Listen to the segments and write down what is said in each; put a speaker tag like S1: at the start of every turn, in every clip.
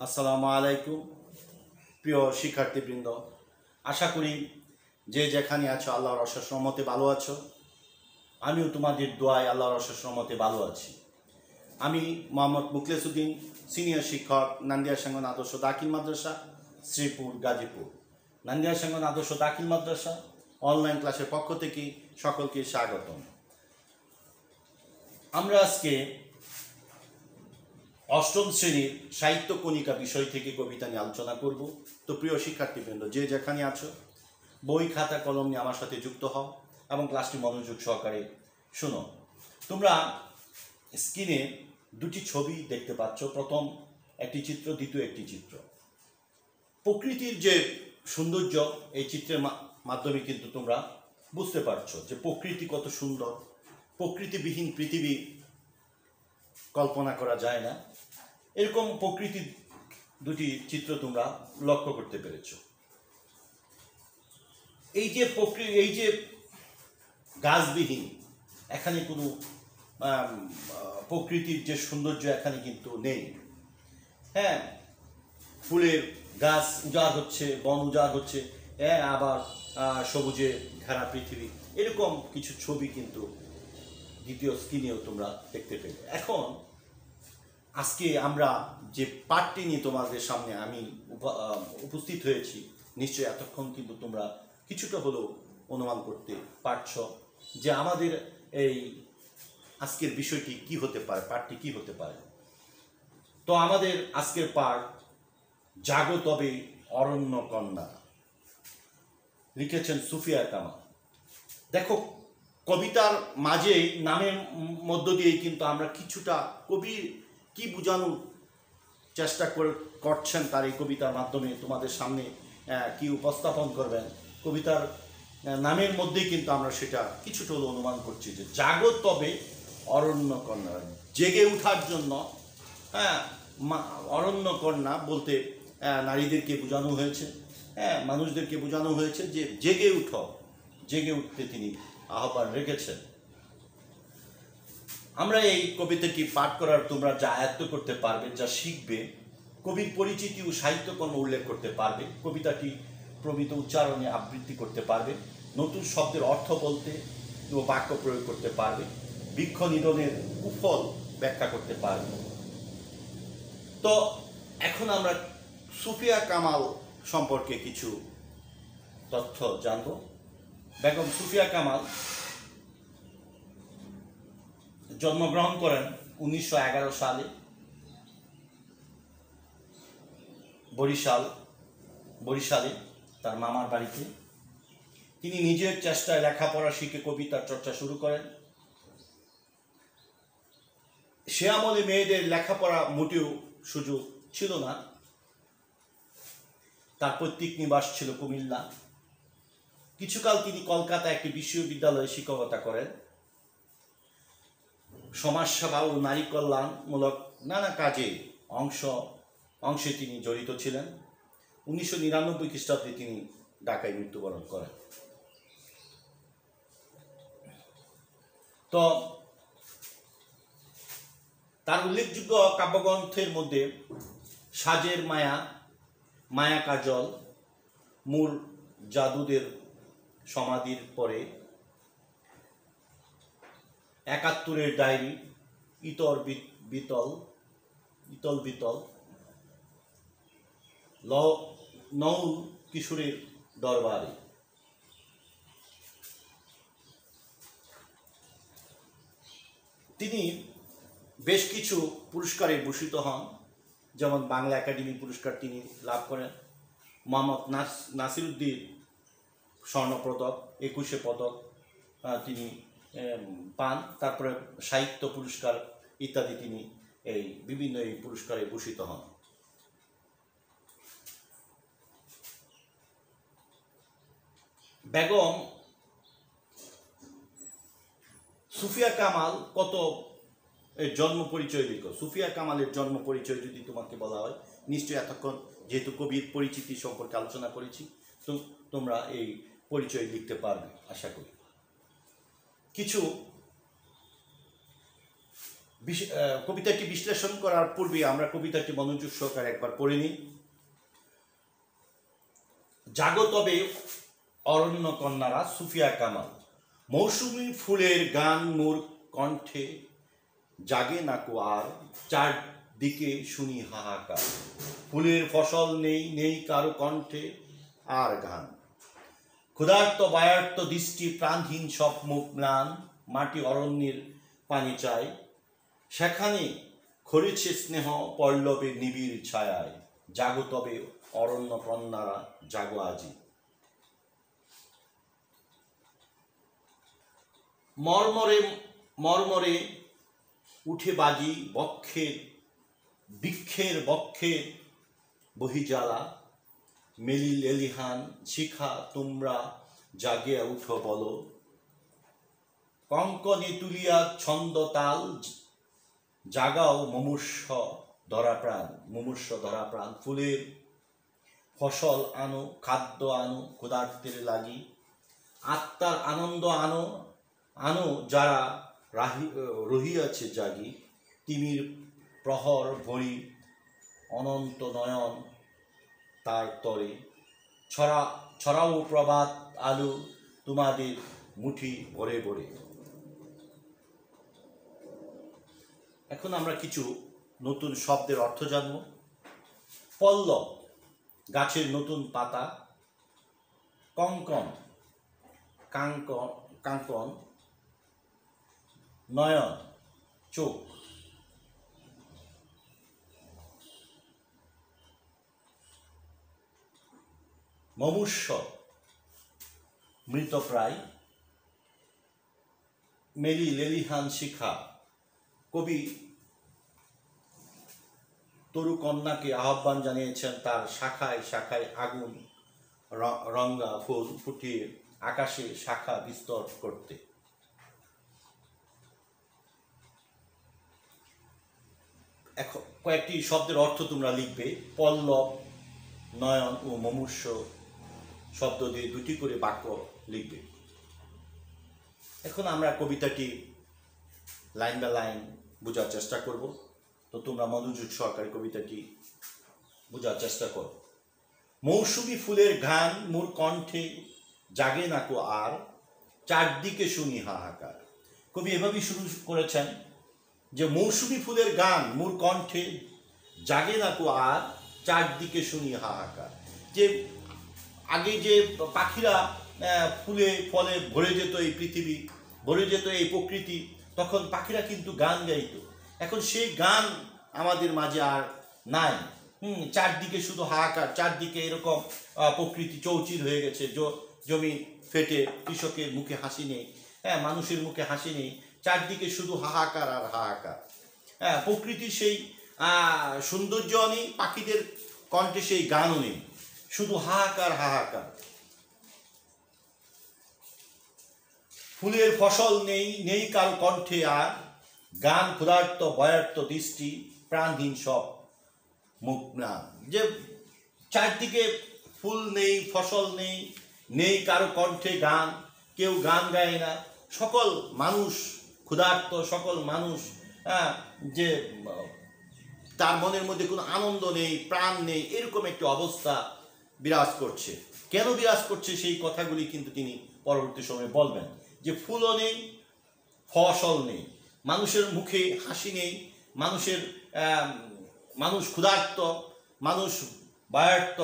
S1: আসসালামু আলাইকুম প্রিয় শিক্ষার্থীবৃন্দ, আশা করি যে যেখানে আছো আল্লাহর অশেষ রহমতে ভালো আছো। আমিও তোমাদের দোয়ায় আল্লাহর অশেষ রহমতে ভালো আছি। আমি মোহাম্মদ মুখলেসউদ্দিন, সিনিয়র শিক্ষক, নান্দিয়া সাঙ্গন আদর্শ দাখিল মাদ্রাসা, শ্রীপুর, গাজীপুর। নান্দিয়া সাঙ্গন আদর্শ দাখিল মাদ্রাসা অনলাইন ক্লাসের পক্ষ থেকে সকলকে স্বাগতম। আমরা আজকে অষ্টম শ্রেণীর সাহিত্য কণিকা বিষয় থেকে কবিতা নিয়ে আলোচনা করব। তো প্রিয় শিক্ষার্থীবৃন্দ, যে যেখানে আছো বই খাতা কলম নিয়ে আমার সাথে যুক্ত হও এবং ক্লাসটি মনোযোগ সহকারে শুনো। তোমরা স্ক্রিনে দুটি ছবি দেখতে পাচ্ছ, প্রথম একটি চিত্র, দ্বিতীয় একটি চিত্র। প্রকৃতির যে সৌন্দর্য এই চিত্রের মাধ্যমে কিন্তু তোমরা বুঝতে পারছো যে প্রকৃতি কত সুন্দর। প্রকৃতিবিহীন পৃথিবী কল্পনা করা যায় না। এরকম প্রকৃতির দুটি চিত্র তোমরা লক্ষ্য করতে পেরেছ। এই যে গাছবিহীন, এখানে কোনো প্রকৃতির যে সৌন্দর্য এখানে কিন্তু নেই। হ্যাঁ, ফুলের গাছ উজাড় হচ্ছে, বন উজাড় হচ্ছে, হ্যাঁ, আবার সবুজে ঘেরা পৃথিবী, এরকম কিছু ছবি কিন্তু দ্বিতীয় স্ক্রিনেও তোমরা দেখতে পেলে। এখন আজকে আমরা যে পাঠটি নিয়ে তোমাদের সামনে আমি উপস্থিত হয়েছি, নিশ্চয়ই এতক্ষণ কিন্তু তোমরা কিছুটা হলেও অনুমান করতে পারছ যে আমাদের এই আজকের বিষয়টি কি হতে পারে, পাঠটি কি হতে পারে। তো আমাদের আজকের পাঠ জাগো তবে অরণ্য কন্যা, লিখেছেন সুফিয়া কামাল। দেখো, কবিতার মাঝে নামের মধ্য দিয়েই কিন্তু আমরা কিছুটা কবির কি বোঝানোর চেষ্টা করছেন তার এই কবিতার মাধ্যমে তোমাদের সামনে কি উপস্থাপন করবেন, কবিতার নামের মধ্যেই কিন্তু আমরা সেটা কিছুটা হলো অনুমান করছি যে জাগো তবে অরণ্য কন্যা, জেগে ওঠার জন্য। হ্যাঁ, অরণ্য কন্যা বলতে নারীদেরকে বোঝানো হয়েছে, হ্যাঁ, মানুষদেরকে বোঝানো হয়েছে যে জেগে উঠো, জেগে উঠতে তিনি আহ্বান রেখেছেন। আমরা এই কবিতাটি পাঠ করার তোমরা যা আয়ত্ত করতে পারবে, যা শিখবে, কবির পরিচিতি ও সাহিত্যকর্ম উল্লেখ করতে পারবে, কবিতাটি প্রমিত উচ্চারণে আবৃত্তি করতে পারবে, নতুন শব্দের অর্থ বলতে ও বাক্য প্রয়োগ করতে পারবে, বৃক্ষ নিধনের কুফল ব্যাখ্যা করতে পারবে। তো এখন আমরা সুফিয়া কামাল সম্পর্কে কিছু তথ্য জানব। বেগম সুফিয়া কামাল জন্মগ্রহণ করেন 1911 সালে বরিশালে তার মামার বাড়িতে। তিনি নিজের চেষ্টায় লেখাপড়া শিখে কবিতার চর্চা শুরু করেন। সে আমলে মেয়েদের লেখাপড়া মোটেও সুযোগ ছিল না। তার পৈতৃক নিবাস ছিল কুমিল্লা। কিছুকাল তিনি কলকাতায় একটি বিশ্ববিদ্যালয়ে শিক্ষকতা করেন। সমাজসেবা ও নারী কল্যাণমূলক নানা কাজে অংশে তিনি জড়িত ছিলেন। 1999 খ্রিস্টাব্দে তিনি ঢাকায় মৃত্যুবরণ করেন। তো তার উল্লেখযোগ্য কাব্যগ্রন্থের মধ্যে সাজের মায়া, মায়া কাজল, মূল জাদুদের সমাধির পরে, 71-এর ডায়েরি, ইতল বিতল, নৌল কিশোরের দরবারে। তিনি বেশ কিছু পুরস্কারে ভূষিত হন, যেমন বাংলা একাডেমি পুরস্কার তিনি লাভ করেন, মোহাম্মদ নাসিরুদ্দিন স্বর্ণপদক, 21 পদক তিনি পান, তারপরে সাহিত্য পুরস্কার ইত্যাদি তিনি এই বিভিন্ন এই পুরস্কারে ভূষিত হন। বেগম সুফিয়া কামাল কত এর জন্ম পরিচয় লিখো। সুফিয়া কামালের জন্ম পরিচয় যদি তোমাকে বলা হয়, নিশ্চয়ই এতক্ষণ যেহেতু কবির পরিচিতি সম্পর্কে আলোচনা করেছি, তো তোমরা এই পরিচয় লিখতে পারবে আশা করি। কিছু কবিতাটি বিশ্লেষণ করার পূর্বে আমরা কবিতাটি মনোযোগ সহকারে একবার পড়ে নিই। জাগো তবে অরণ্য কন্যারা, সুফিয়া কামাল। মৌসুমী ফুলের গান মোর কণ্ঠে, জাগে নাকো আর, চারদিকে শুনি হাহাকার। ফুলের ফসল নেই, নেই কারো কণ্ঠে আর গান। ক্ষুধার্ত বায়ার্ত দৃষ্টি, প্রাণহীন সব মুখ ম্লান। মাটি অরণ্যের পানি চাই, সেখানে খরিছে স্নেহ পল্লবের নিবিড় ছায়ায়। জাগো তবে অরণ্য কন্যারা, জাগো আজি। মর্মরে মর্মরে উঠে বাজি, বৃক্ষের বক্ষের বহিজ্বালা। মেলি লেলিহান শিখা, তোমরা জাগিয়া উঠো বলো। কঙ্কনে তুলিয়া ছন্দ তাল, জাগাও মুমূর্ষ ধরা প্রাণ। ফুলের ফসল আনো, খাদ্য আনো, ক্ষুধার্তের লাগি। আত্মার আনন্দ আনো, আনো যারা রহিয়াছে জাগি। তিমির প্রহর ভরি, অনন্ত নয়ন তার তরে। ছড়াও প্রভাত আলো, তোমাদের মুঠি ভরে ভরে। এখন আমরা কিছু নতুন শব্দের অর্থ জানব। পল্লব, গাছের নতুন পাতা। কঙ্কন, কাঙ্কন। নয়ন, চোখ। মুমূর্ষ, মৃতপ্রায়। মেলি লেলিহান শিখা, কবি তরু কন্যাকে আহ্বান জানিয়েছেন তার শাখায় শাখায় আগুন রঙা ফুল ফুটিয়ে আকাশে শাখা বিস্তর করতে। এখন কয়েকটি শব্দের অর্থ তোমরা লিখবে। পল্লব, নয়ন ও মুমূর্ষ শব্দ দিয়ে দুটি করে বাক্য লিখবে। এখন আমরা কবিতাটি লাইন বাই লাইন বোঝার চেষ্টা করব। তো তোমরা মনোযোগ সহকারে কবিতাটি বোঝার চেষ্টা করো। মৌসুমী ফুলের গান মোর কণ্ঠে, জাগে নাকো আর, চারদিকে শুনি হাহাকার। কবি এভাবেই শুরু করেছেন যে মৌসুমী ফুলের গান মোর কণ্ঠে, জাগে নাকো আর, চারদিকে শুনি হাহাকার। যে আগে যে পাখিরা ফুলে ফলে ভরে যেত এই পৃথিবী, ভরে যেত এই প্রকৃতি, তখন পাখিরা কিন্তু গান গাইতো। এখন সেই গান আমাদের মাঝে আর নাই। চারদিকে শুধু হাহাকার, চারদিকে এরকম প্রকৃতি চৌচির হয়ে গেছে। জমি ফেটে, কৃষকের মুখে হাসি নেই, মানুষের মুখে হাসি নেই, চারদিকে শুধু হাহাকার আর হাহাকার। প্রকৃতির সেই সৌন্দর্য নেই, পাখিদের কণ্ঠে সেই গানও নেই, শুধু হাহাকার হাহাকার। ফুলের ফসল নেই, নেই কারো কণ্ঠে আর, গান ক্ষুধার্ত বয়ার্ত দৃষ্টি, প্রাণহীন সব মুখ ম্লান। যে চারদিকে ফুল নেই, ফসল নেই, নেই কারো কণ্ঠে গান, কেউ গান গায় না, সকল মানুষ ক্ষুধার্ত, সকল মানুষ যে তার মনের মধ্যে কোনো আনন্দ নেই, প্রাণ নেই, এরকম একটি অবস্থা বিরাজ করছে। কেন বিরাজ করছে সেই কথাগুলি কিন্তু তিনি পরবর্তী সময়ে বলবেন। যে ফুলও নেই, ফসল নেই, মানুষের মুখে হাসি নেই, মানুষ ক্ষুধার্ত, মানুষ বায়ার্ত,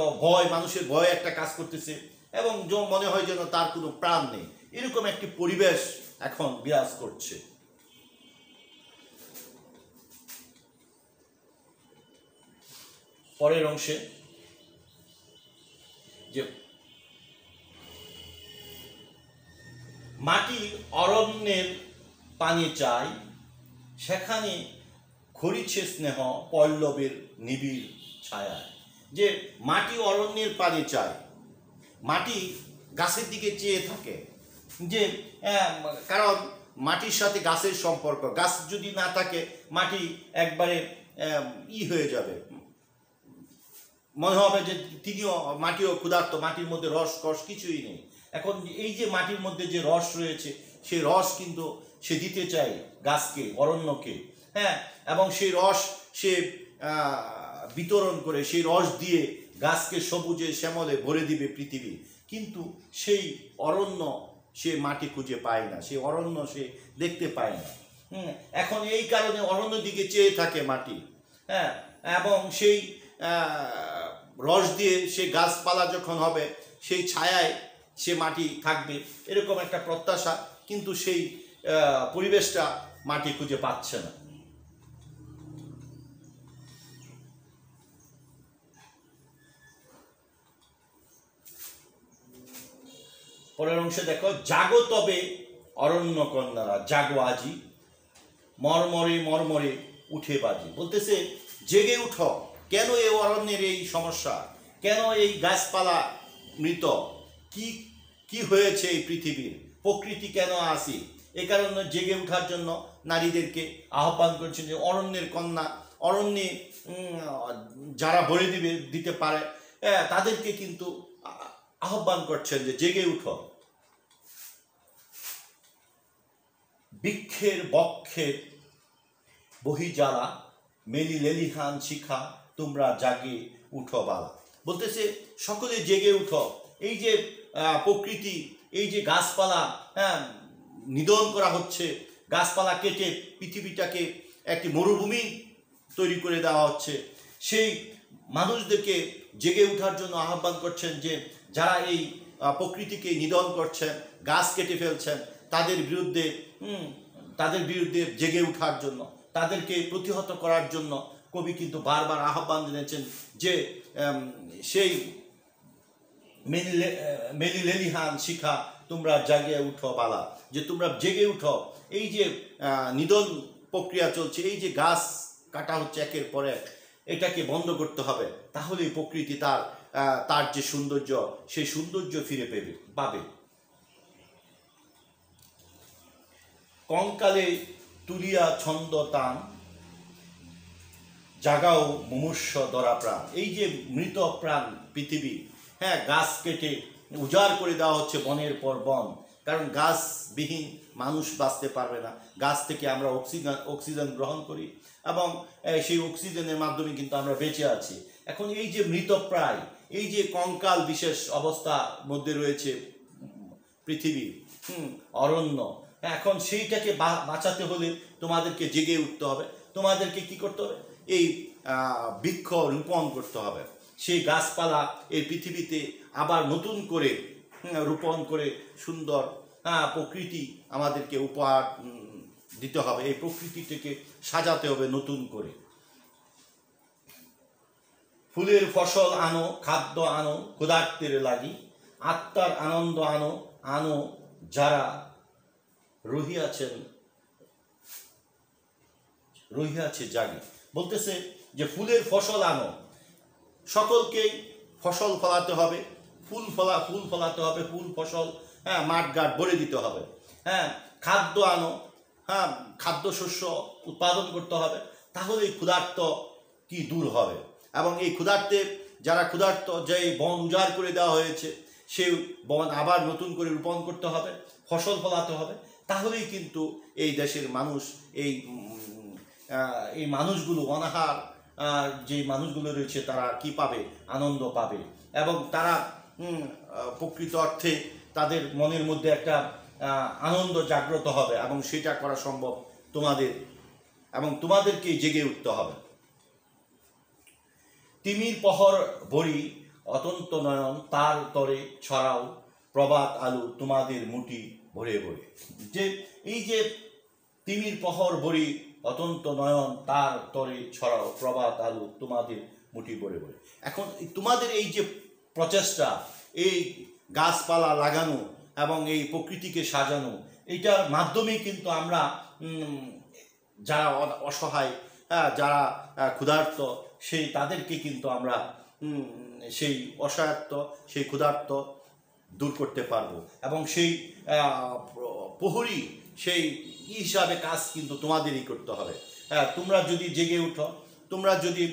S1: মানুষের ভয় একটা কাজ করতেছে, এবং মনে হয় যেন তার কোনো প্রাণ নেই, এরকম একটি পরিবেশ এখন বিরাজ করছে। পরের অংশে যে মাটি অরণ্যের পানি চাই, সেখানে খরিছে স্নেহ পল্লবের নিবিড় ছায়ায়। যে মাটি অরণ্যের পানি চায়, মাটি গাছের দিকে চেয়ে থাকে, যে কারণ মাটির সাথে গাছের সম্পর্ক। গাছ যদি না থাকে মাটি একবারে হয়ে যাবে, মনে হবে যে তিনিও, মাটিও ক্ষুধার্ত, মাটির মধ্যে রস কষ কিছুই নেই। এখন এই যে মাটির মধ্যে যে রস রয়েছে, সেই রস কিন্তু সে দিতে চায় গাছকে, অরণ্যকে, হ্যাঁ, এবং সেই রস সে বিতরণ করে, সেই রস দিয়ে গাছকে সবুজে শ্যামলে ভরে দিবে পৃথিবী। কিন্তু সেই অরণ্য সে মাটি খুঁজে পায় না, সেই অরণ্য সে দেখতে পায় না। এখন এই কারণে অরণ্য দিকে চেয়ে থাকে মাটি। হ্যাঁ, এবং সেই রস দিয়ে সে গাছপালা যখন হবে, সেই ছায়ায় সে মাটি থাকবে, এরকম একটা প্রত্যাশা, কিন্তু সেই পরিবেশটা মাটি খুঁজে পাচ্ছে না। পরের অংশে দেখো, জাগো তবে অরণ্য কন্যারা, জাগো আজি মর্মরে মর্মরে উঠে বাজি। বলতেছে জেগে উঠো। কেন এই অরণ্যের এই সমস্যা, কেন এই গাছপালা মৃত, কি কি হয়েছে এই পৃথিবীর, প্রকৃতি কেন আসি, এ কারণে জেগে ওঠার জন্য নারীদেরকে আহ্বান করছেন যে অরণ্যের কন্যা, অরণ্যে যারা ভরে দিতে পারে তাদেরকে কিন্তু আহ্বান করছেন যে জেগে উঠো। বৃক্ষের বক্ষের বহিজালা মেলি লেলিহান শিখা তোমরা জাগে উঠো বালা। বলতেছে সকলে জেগে উঠো। এই যে প্রকৃতি, এই যে গাছপালা নিধন করা হচ্ছে, গাছপালা কেটে পৃথিবীটাকে একটি মরুভূমি তৈরি করে দেওয়া হচ্ছে, সেই মানুষদেরকে জেগে ওঠার জন্য আহ্বান করছেন যে যারা এই প্রকৃতিকে নিধন করছেন, গাছ কেটে ফেলছেন, তাদের বিরুদ্ধে জেগে ওঠার জন্য, তাদেরকে প্রতিহত করার জন্য কবি কিন্তু বারবার আহ্বান জানিয়েছেন যে সেই মেলি লেলিহান শিখা তোমরা জাগে উঠো বালা, যে তোমরা জেগে উঠো। এই যে নিধন প্রক্রিয়া চলছে, এই যে গাছ কাটা হচ্ছে একের পর এক, এটাকে বন্ধ করতে হবে, তাহলেই প্রকৃতি তার যে সৌন্দর্য, সেই সৌন্দর্য ফিরে পাবে। কঙ্কালে তুলিয়া ছন্দ তান জাগাও মুমূর্ষ ধরা প্রাণ। এই যে মৃত প্রাণ পৃথিবী, হ্যাঁ, গাছ কেটে উজাড় করে দেওয়া হচ্ছে বনের পর বন, কারণ গাছবিহীন মানুষ বাঁচতে পারবে না। গাছ থেকে আমরা অক্সিজেন গ্রহণ করি এবং সেই অক্সিজেনের মাধ্যমে কিন্তু আমরা বেঁচে আছি। এখন এই যে মৃতপ্রায়, এই যে কঙ্কাল বিশেষ অবস্থার মধ্যে রয়েছে পৃথিবী, অরণ্য, এখন সেইটাকে বাঁচাতে হলে তোমাদেরকে জেগে উঠতে হবে। তোমাদেরকে কি করতে হবে? এই বৃক্ষ রোপণ করতে হবে। সেই গাছপালা এই পৃথিবীতে আবার নতুন করে রোপণ করে সুন্দর প্রকৃতি আমাদেরকে উপহার দিতে হবে। এই প্রকৃতিটাকে সাজাতে হবে নতুন করে। ফুলের ফসল আনো, খাদ্য আনো ক্ষুধার্তের লাগি, আত্মার আনন্দ আনো আনো যারা রহিয়াছে জাগে। বলতেছে যে ফুলের ফসল আনো, সকলকেই ফসল ফলাতে হবে, ফুল ফলাতে হবে, ফুল ফসল মাঠ ঘাট ভরে দিতে হবে। খাদ্য আনো, খাদ্যশস্য উৎপাদন করতে হবে, তাহলে এই ক্ষুধার্ত কি দূর হবে। এবং এই যারা ক্ষুধার্ত, যে বন উজাড় করে দেওয়া হয়েছে, সেই বন আবার নতুন করে রোপণ করতে হবে, ফসল ফলাতে হবে, তাহলেই কিন্তু এই দেশের মানুষ, এই মানুষগুলো, অনাহার যে মানুষগুলো রয়েছে, তারা কি পাবে? আনন্দ পাবে। এবং তারা প্রকৃত অর্থে তাদের মনের মধ্যে একটা আনন্দ জাগ্রত হবে, এবং সেটা করা সম্ভব তোমাদের, এবং তোমাদেরকেই জেগে উঠতে হবে। তিমির পহর ভরি অতন্ত নয়ন তার তরে ছড়াও প্রভাত আলু তোমাদের মুঠি ভরে ভরে। যে এই যে তিমির পহর ভরি অতন্ত নয়ন তার তরে ছড়াও প্রভাত আলু তোমাদের মুঠি ভরে ভরে। এখন তোমাদের এই যে প্রচেষ্টা, এই গাছপালা লাগানো এবং এই প্রকৃতিকে সাজানো, এইটার মাধ্যমেই কিন্তু আমরা যারা অসহায়, যারা ক্ষুধার্ত, তাদেরকে কিন্তু আমরা সেই অসহায়ত্ব, সেই ক্ষুধার্ত দূর করতে পারবো। এবং সেই প্রহরী, সেই হিসাবে কাজ কিন্তু তোমাদেরই করতে হবে। তোমরা যদি জেগে উঠো, তোমরা যদি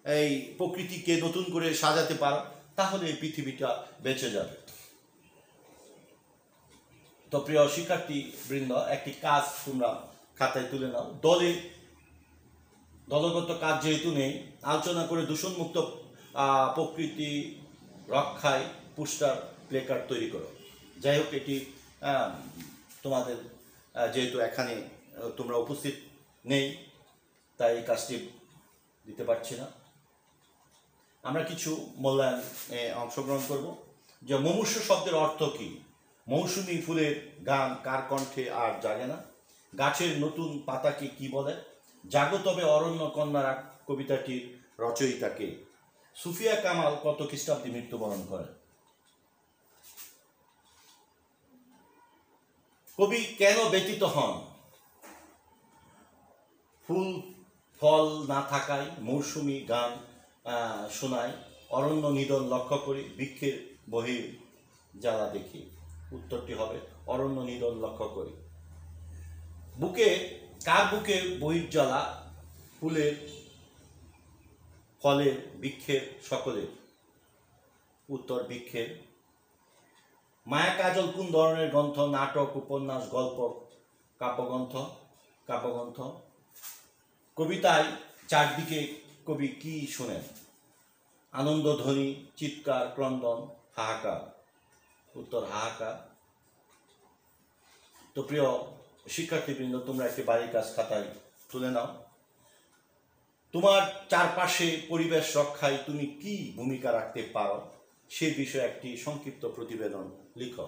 S1: এই প্রকৃতিকে নতুন করে সাজাতে পারো, তাহলে এই পৃথিবীটা বেঁচে যাবে। তো প্রিয় শিক্ষার্থী বৃন্দ, একটি কাজ তোমরা খাতায় তুলে নাও। দলগত কাজ যেহেতু নেই, আলোচনা করে দূষণমুক্ত প্রকৃতি রক্ষায় পোস্টার প্লেকার্ড তৈরি করো। যাই হোক, এটি তোমাদের যেহেতু এখানে তোমরা উপস্থিত নেই, তাই এই কাজটি দিতে পারছি না। আমরা কিছু মূল্যায়নে অংশগ্রহণ করব। যে মুমূর্ষ শব্দের অর্থ কী? মৌসুমী ফুলের গান কার কণ্ঠে আর জাগে না? গাছের নতুন পাতাকে কি বলে? জাগো তবে অরণ্য কন্যারা কবিতাটির রচয়িতাকে? সুফিয়া কামাল কত খ্রিস্টাব্দে মৃত্যুবরণ করেন? কবি কেন ব্যতীত হন? ফুল ফল না থাকায় মৌসুমী গান শোনায়, অরণ্য নিধন লক্ষ্য করি, বৃক্ষের বহির জ্বালা দেখি। উত্তরটি হবে অরণ্য নিধন লক্ষ্য করি। কার বুকে বহির্জ্বালা? ফুলের, ফলের, বৃক্ষের, সকলের। উত্তর বৃক্ষের। মায়া কাজল কোন ধরনের গ্রন্থ? নাটক, উপন্যাস, গল্প, কাব্যগ্রন্থ। কবিতায় চারদিকে কবি কি শোনেন? আনন্দধ্বনি, চিৎকার, ক্রন্দন, হাহাকার। উত্তর হাহাকার। তো প্রিয় শিক্ষার্থীবৃন্দ, তোমরা একটি বাড়ির কাজ খাতায় তুলে নাও। তোমার চারপাশে পরিবেশ রক্ষায় তুমি কি ভূমিকা রাখতে পারো সে বিষয়ে একটি সংক্ষিপ্ত প্রতিবেদন লিখো।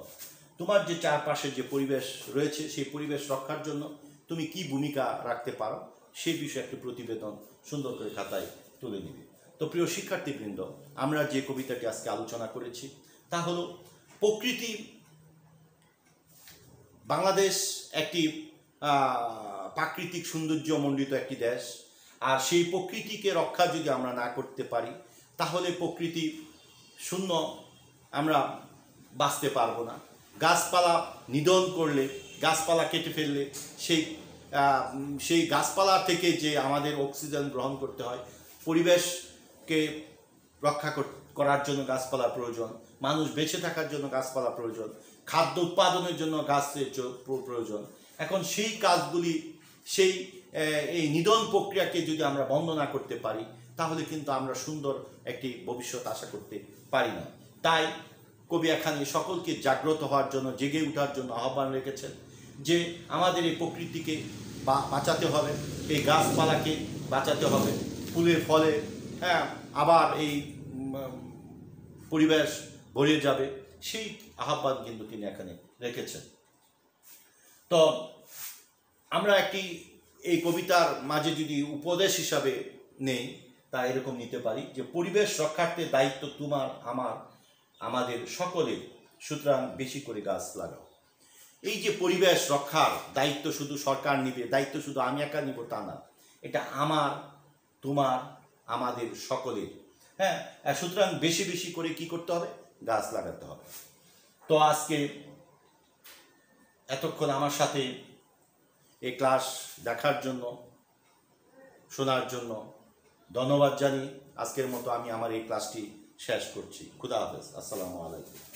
S1: তোমার যে চারপাশে যে পরিবেশ রয়েছে সেই পরিবেশ রক্ষার জন্য তুমি কি ভূমিকা রাখতে পারো সেই বিষয়ে একটি প্রতিবেদন সুন্দর করে খাতায় তুলে নিবে। তো প্রিয় শিক্ষার্থীবৃন্দ, আমরা যে কবিতাটি আজকে আলোচনা করেছি তা হলো প্রকৃতি। বাংলাদেশ একটি প্রাকৃতিক সৌন্দর্যমণ্ডিত একটি দেশ, আর সেই প্রকৃতিকে রক্ষা যদি আমরা না করতে পারি তাহলে প্রকৃতি শূন্য আমরা বাঁচতে পারবো না। গাছপালা নিধন করলে, গাছপালা কেটে ফেললে সেই গাছপালা থেকে যে আমাদের অক্সিজেন গ্রহণ করতে হয়, পরিবেশকে রক্ষা করার জন্য গাছপালা প্রয়োজন, মানুষ বেঁচে থাকার জন্য গাছপালা প্রয়োজন, খাদ্য উৎপাদনের জন্য গাছের প্রয়োজন। এখন সেই কাজগুলি, এই নিধন প্রক্রিয়াকে যদি আমরা বন্ধ না করতে পারি তাহলে কিন্তু আমরা সুন্দর একটি ভবিষ্যৎ আশা করতে পারি না। তাই কবি এখানে সকলকে জাগ্রত হওয়ার জন্য, জেগে ওঠার জন্য আহ্বান রেখেছেন যে আমাদের এই প্রকৃতিকে বাঁচাতে হবে, এই গাছপালাকে বাঁচাতে হবে, ফুলে ফলে আবার এই পরিবেশ ভরে যাবে, সেই আহ্বান কিন্তু তিনি এখানে রেখেছেন। তো আমরা এই কবিতার মাঝে যদি উপদেশ হিসাবে নেই তা এরকম নিতে পারি যে পরিবেশ রক্ষার্থে দায়িত্ব তোমার, আমার, আমাদের সকলের, সুতরাং বেশি করে গাছ লাগাও। এই যে পরিবেশ রক্ষার দায়িত্ব শুধু সরকার নিবে, দায়িত্ব শুধু আমি একা নিব তা না, এটা আমার, তোমার, আমাদের সকলের। সুতরাং বেশি বেশি করে কি করতে হবে? গাছ লাগাতে হবে। তো আজকে এতক্ষণ আমার সাথে এই ক্লাস দেখার জন্য, শোনার জন্য ধন্যবাদ জানিয়ে আজকের মতো আমি আমার এই ক্লাসটি শেষ করছি। খুদা হাফেজ। আসসালামু আলাইকুম।